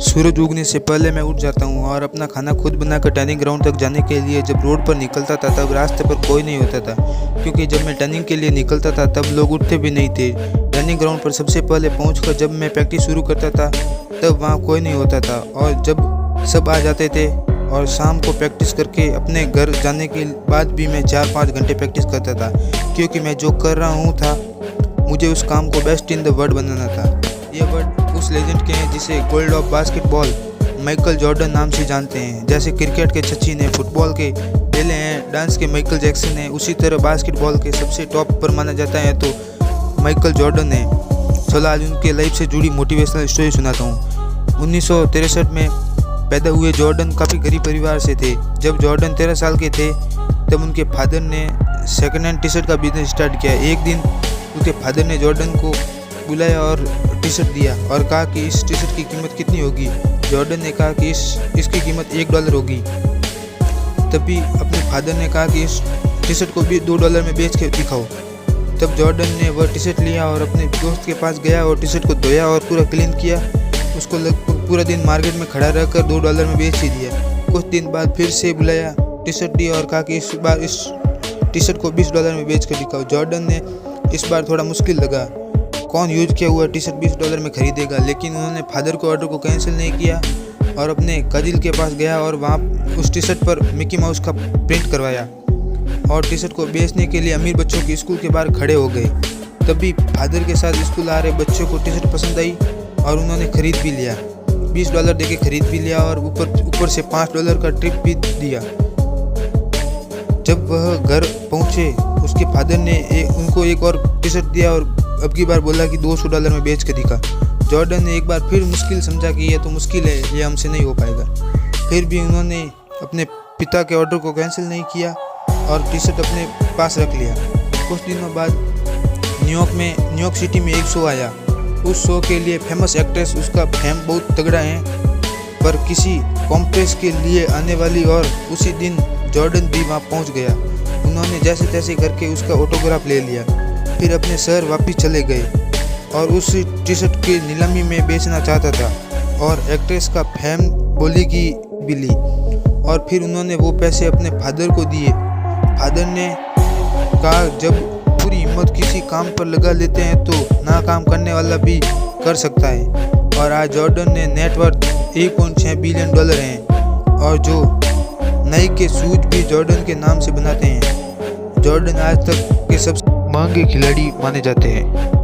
सूरज उगने से पहले मैं उठ जाता हूँ और अपना खाना खुद बनाकर टर्निंग ग्राउंड तक जाने के लिए जब रोड पर निकलता था तब रास्ते पर कोई नहीं होता था, क्योंकि जब मैं टर्निंग के लिए निकलता था तब लोग उठते भी नहीं थे। टर्निंग ग्राउंड पर सबसे पहले पहुंचकर जब मैं प्रैक्टिस शुरू करता था तब वहाँ कोई नहीं होता था, और जब सब आ जाते थे और शाम को प्रैक्टिस करके अपने घर जाने के बाद भी मैं 4-5 घंटे प्रैक्टिस करता था, क्योंकि मैं जो कर रहा हूँ था मुझे उस काम को बेस्ट इन द वर्ल्ड बनाना था। ये वर्ड उस लेजेंड के हैं जिसे gold of basketball Michael Jordan नाम से जानते हैं। जैसे क्रिकेट के सचिन हैं, फुटबॉल के पेले हैं, डांस के माइकल जैक्सन हैं, उसी तरह बास्केटबॉल के सबसे टॉप पर माना जाता है तो माइकल जॉर्डन है। चलो आज उनके लाइफ से जुड़ी मोटिवेशनल स्टोरी सुनाता हूँ। 1963 में पैदा हुए जॉर्डन काफ़ी गरीब परिवार से थे। जब जॉर्डन 13 साल के थे तब उनके फादर ने सेकेंड हैंड टी शर्ट का बिजनेस स्टार्ट किया। एक दिन उनके फादर ने जॉर्डन को बुलाया और टी शर्ट दिया और कहा कि इस टी शर्ट की कीमत कितनी होगी। जॉर्डन ने कहा कि इसकी कीमत $1 होगी। तभी अपने फादर ने कहा कि इस टी शर्ट को भी $2 में बेच के दिखाओ। तब जॉर्डन ने वह टी शर्ट लिया और अपने दोस्त के पास गया और टी शर्ट को धोया और पूरा क्लीन किया। उसको लगभग पूरा दिन मार्केट में खड़ा रहकर $2 में बेच ही दिया। कुछ दिन बाद फिर से बुलाया, टी शर्ट दी और कहा कि इस बार इस टी शर्ट को $20 में बेच कर दिखाओ। जॉर्डन ने इस बार थोड़ा मुश्किल लगा, कौन यूज किया हुआ टी शर्ट $20 में खरीदेगा, लेकिन उन्होंने फादर को ऑर्डर को कैंसिल नहीं किया और अपने कजिल के पास गया और वहाँ उस टी शर्ट पर मिकी माउस का प्रिंट करवाया और टी शर्ट को बेचने के लिए अमीर बच्चों के स्कूल के बाहर खड़े हो गए। तभी फादर के साथ स्कूल आ रहे बच्चों को टी शर्ट पसंद आई और उन्होंने खरीद भी लिया। $20 देके खरीद भी लिया और ऊपर से $5 का ट्रिप भी दिया। जब वह घर पहुँचे उसके फादर ने उनको एक और टी शर्ट दिया और अब की बार बोला कि $200 में बेच के दिखा। जॉर्डन ने एक बार फिर मुश्किल समझा कि यह तो मुश्किल है, ये हमसे नहीं हो पाएगा। फिर भी उन्होंने अपने पिता के ऑर्डर को कैंसिल नहीं किया और टी शर्ट अपने पास रख लिया। कुछ दिनों बाद न्यूयॉर्क सिटी में एक शो आया। उस शो के लिए फेमस एक्ट्रेस, उसका फेम बहुत तगड़ा है, पर किसी कॉम्प्रेस के लिए आने वाली और उसी दिन जॉर्डन भी वहाँ पहुँच गया। उन्होंने जैसे तैसे करके उसका ऑटोग्राफ ले लिया, फिर अपने शहर वापस चले गए और उस टी शर्ट की नीलामी में बेचना चाहता था और एक्ट्रेस का फेम बोली की भी ली और फिर उन्होंने वो पैसे अपने फादर को दिए। फादर ने कहा जब पूरी हिम्मत किसी काम पर लगा लेते हैं तो ना काम करने वाला भी कर सकता है। और आज जॉर्डन ने नेटवर्थ $1.6 बिलियन हैं और जो नाइक के शूज भी जॉर्डन के नाम से बनाते हैं। जॉर्डन आज तक के सबसे महंगे खिलाड़ी माने जाते हैं।